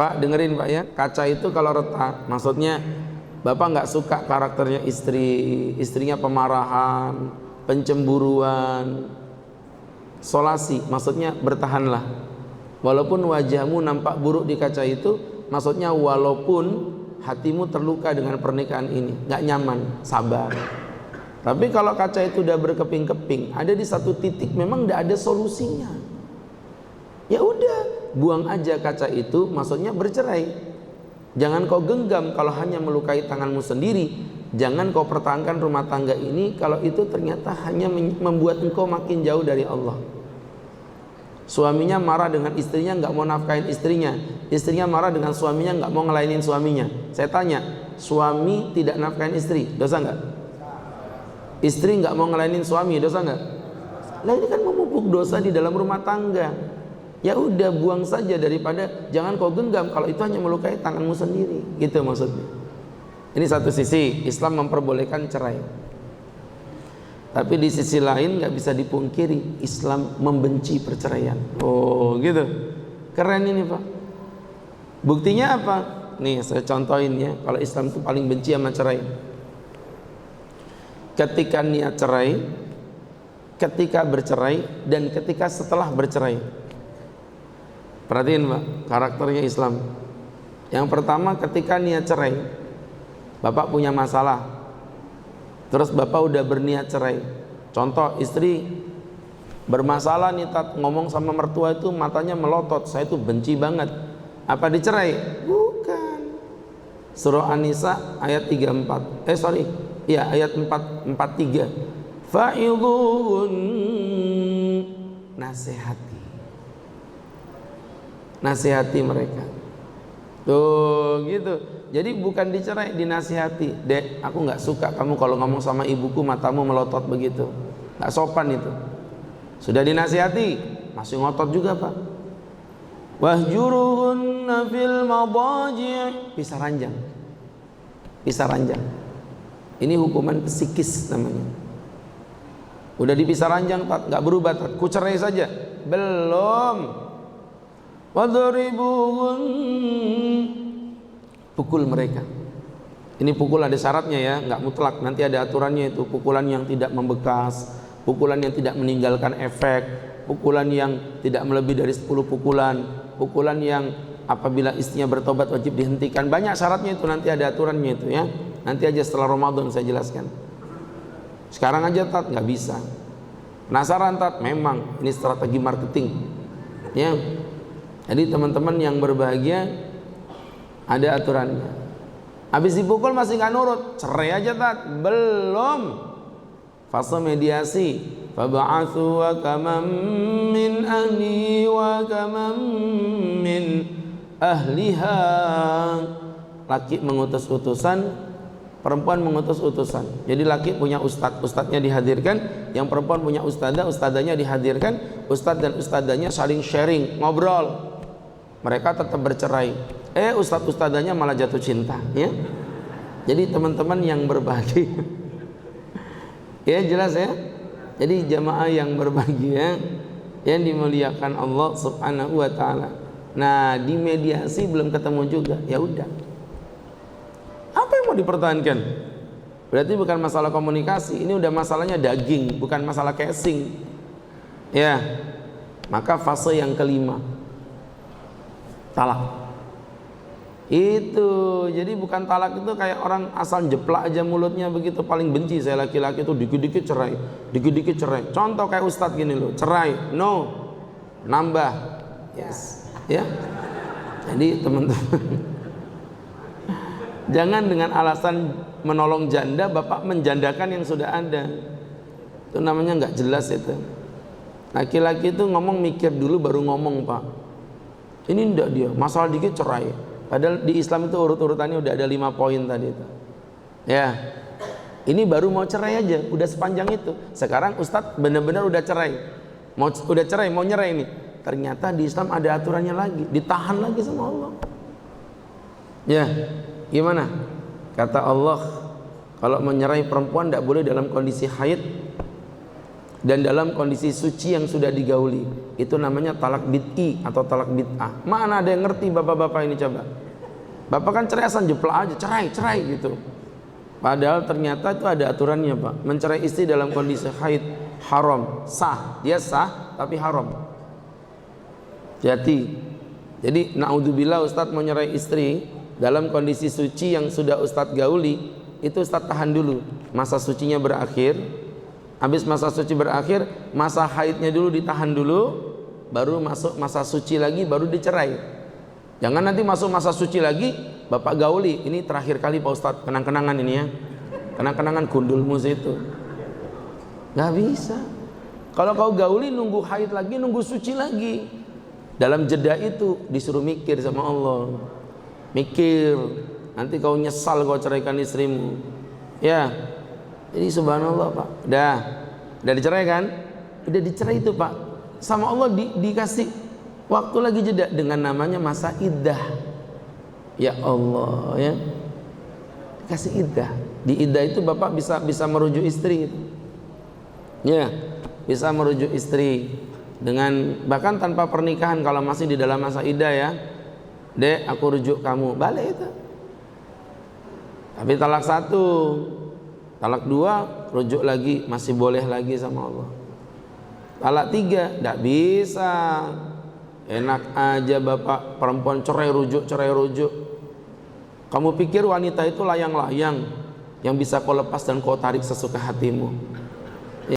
Pak dengerin Pak ya, kaca itu kalau retak, maksudnya Bapak nggak suka karakternya istrinya pemarahan, pencemburuan, solasi, maksudnya bertahanlah. Walaupun wajahmu nampak buruk di kaca itu, maksudnya walaupun hatimu terluka dengan pernikahan ini, nggak nyaman, sabar. Tapi kalau kaca itu udah berkeping-keping, ada di satu titik memang nggak ada solusinya. Ya udah, buang aja kaca itu, maksudnya bercerai. Jangan kau genggam kalau hanya melukai tanganmu sendiri. Jangan kau pertahankan rumah tangga ini kalau itu ternyata hanya membuat engkau makin jauh dari Allah. Suaminya marah dengan istrinya, nggak mau nafkahin istrinya. Istrinya marah dengan suaminya, nggak mau ngelainin suaminya. Saya tanya, suami tidak nafkahin istri, dosa nggak? Istri nggak mau ngelainin suami, dosa nggak? Lah ini kan memupuk dosa di dalam rumah tangga. Ya udah, buang saja, daripada jangan kau genggam kalau itu hanya melukai tanganmu sendiri. Gitu maksudnya. Ini satu sisi, Islam memperbolehkan cerai. Tapi di sisi lain nggak bisa dipungkiri, Islam membenci perceraian. Oh gitu, keren ini Pak. Buktinya apa? Nih saya contohin ya, kalau Islam itu paling benci sama cerai. Ketika niat cerai, ketika bercerai, dan ketika setelah bercerai. Perhatiin Pak, karakternya Islam. Yang pertama, ketika niat cerai, Bapak punya masalah, terus Bapak udah berniat cerai. Contoh, istri bermasalah nih Tat, ngomong sama mertua itu matanya melotot, saya tuh benci banget. Apa dicerai? Bukan. Surah An-Nisa ayat 34. Ayat 43. Fa'idhuhun, nasihati mereka. Tuh gitu. Jadi bukan dicerai, dinasihati. Dek, aku nggak suka kamu kalau ngomong sama ibuku matamu melotot begitu, nggak sopan itu. Sudah dinasihati, masih ngotot juga Pak. Wahjuruhunna fil madaji', pisah ranjang. Ini hukuman psikis namanya. Udah dipisah ranjang Tat, nggak berubah Tat, ku cerai saja. Belum. Wadribuhun, pukul mereka. Ini pukul ada syaratnya ya, nggak mutlak. Nanti ada aturannya itu. Pukulan yang tidak membekas, pukulan yang tidak meninggalkan efek, pukulan yang tidak melebihi dari 10 pukulan, pukulan yang apabila istrinya bertobat wajib dihentikan. Banyak syaratnya itu, nanti ada aturannya itu ya. Nanti aja setelah Ramadan saya jelaskan. Sekarang aja Tat, nggak bisa. Penasaran Tat? Memang ini strategi marketing ya. Jadi teman-teman yang berbahagia, ada aturannya. Habis dipukul masih nggak nurut, cerai aja Tat. Belum. Fase mediasi. Fab'athu wa kamam min ahli wa kamam min ahliha. Laki mengutus utusan, perempuan mengutus utusan. Jadi laki punya ustadznya dihadirkan, yang perempuan punya ustadzanya dihadirkan. Ustadz dan ustadzanya saling sharing, ngobrol. Mereka tetap bercerai. Ustadz-ustadzanya malah jatuh cinta ya. Jadi teman-teman yang berbahagia ya, jelas ya. Jadi jamaah yang berbahagia yang dimuliakan Allah Subhanahu wa taala. Nah, di mediasi belum ketemu juga. Ya udah. Apa yang mau dipertahankan? Berarti bukan masalah komunikasi, ini udah masalahnya daging, bukan masalah casing. Ya. Maka fase yang kelima, talak. Itu jadi bukan talak itu kayak orang asal jeplak aja mulutnya begitu. Paling benci saya laki-laki itu dikit-dikit cerai, dikit-dikit cerai. Contoh kayak ustadz gini loh, cerai, no, nambah, yes, ya. Jadi teman-teman, jangan dengan alasan menolong janda Bapak menjandakan yang sudah ada. Itu namanya nggak jelas itu. Laki-laki itu ngomong mikir dulu baru ngomong Pak. Ini enggak dia, masalah dikit cerai. Padahal di Islam itu urut-urutannya udah ada 5 poin tadi itu. Ya. Ini baru mau cerai aja, udah sepanjang itu. Sekarang Ustadz benar-benar udah cerai. Udah cerai, mau nyerai ini. Ternyata di Islam ada aturannya lagi, ditahan lagi sama Allah. Ya. Gimana? Kata Allah, kalau menyerai perempuan tidak boleh dalam kondisi haid, dan dalam kondisi suci yang sudah digauli. Itu namanya talak bid'i atau talak bid'ah. Mana ada yang ngerti bapak-bapak ini coba? Bapak kan cerai asal jeplak aja, cerai gitu. Padahal ternyata itu ada aturannya, Pak. Mencerai istri dalam kondisi haid haram, sah. Dia sah tapi haram. Jadi naudzubillah Ustadz mau nyerai istri dalam kondisi suci yang sudah Ustadz gauli, itu Ustadz tahan dulu. Masa sucinya berakhir. Habis masa suci berakhir, masa haidnya dulu ditahan dulu, baru masuk masa suci lagi, baru dicerai. Jangan nanti masuk masa suci lagi, Bapak gauli. Ini terakhir kali Pak Ustadz, kenang-kenangan ini ya. Kenang-kenangan gundulmu itu. Gak bisa. Kalau kau gauli nunggu haid lagi, nunggu suci lagi. Dalam jeda itu disuruh mikir sama Allah. Mikir, nanti kau nyesal kau ceraikan istrimu. Ya. Jadi subhanallah Pak. Udah dicerai kan? Udah dicerai itu Pak. Sama Allah dikasih waktu lagi jeda dengan namanya masa iddah. Ya Allah ya. Kasih iddah. Di iddah itu Bapak bisa merujuk istri. Ya, bisa merujuk istri dengan bahkan tanpa pernikahan kalau masih di dalam masa iddah ya. Dek, aku rujuk kamu. Balik itu. Tapi talak 1, talak 2, rujuk lagi, masih boleh lagi sama Allah. Talak 3, tidak bisa. Enak aja Bapak perempuan cerai rujuk. Kamu pikir wanita itu layang-layang yang bisa kau lepas dan kau tarik sesuka hatimu?